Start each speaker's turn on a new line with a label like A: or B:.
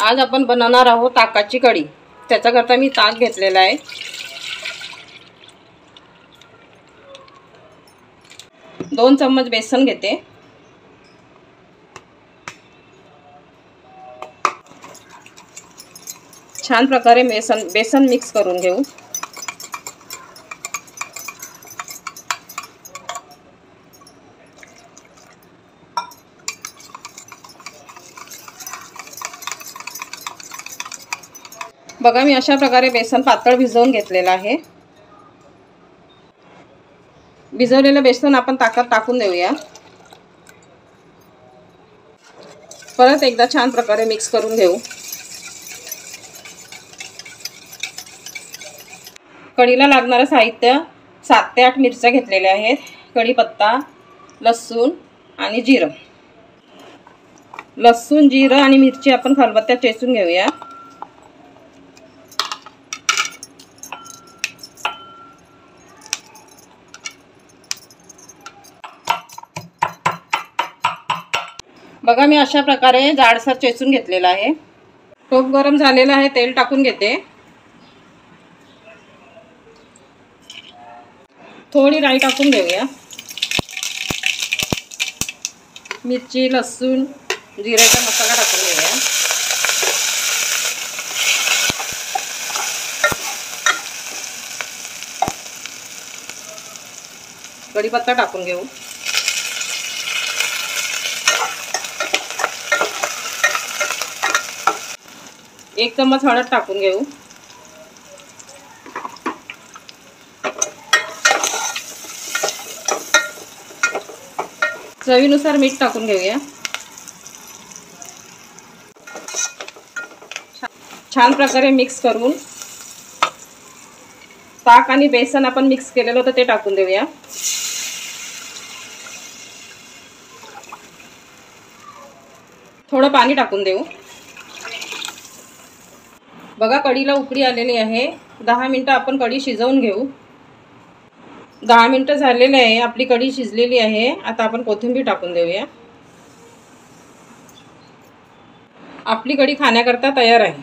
A: आज आपण बनवणार आहोत ताकाची कढी। त्याच्याकरता मी ताक घेतलेला आहे। 2 चम्मच बेसन घेते। छान प्रकारे बेसन मिक्स करून घेऊ। बघा मी अशा प्रकारे बेसन पातळ भिजवून घेतलेलं आहे। भिजवलेलं बेसन आपण ताकात टाकून देऊया। परत एकदा छान प्रकारे मिक्स करून घेऊ। कढीला लागणारे साहित्य 7 ते 8 मिरच्या घेतलेल्या आहेत। कढीपत्ता, लसूण आणि जिरं। लसूण, जिरं आणि मिरची आपण खलबत्त्यात चेचून घेऊया। बघा मी अशा प्रकारे जाडसर चेचून घेतलेला आहे। टोप गरम झालेला आहे, तेल टाकून घेते। थोडी राई टाकून घेऊया। मिरची, लसूण, जिऱ्याचा मसाला टाकून घेऊया। कढीपत्ता टाकून घेऊ। एक चम्मच हळद टाकून घेऊ। चवीनुसार मीठ टाकून घेऊया। छान प्रकारे मिक्स करून ताक आणि बेसन आपण मिक्स केलेलं होतं ते टाकून देऊया। थोडं पाणी टाकून देऊ। बघा कढीला उकळी आलेली आहे। 10 मिनिटं आपण कढी शिजवून घेऊ। 10 मिनिटं झालेले आहे, आपली कढी शिजलेली आहे। आता आपण कोथिंबीर टाकून देऊया। आपली कढी खाण्याकरता तयार आहे।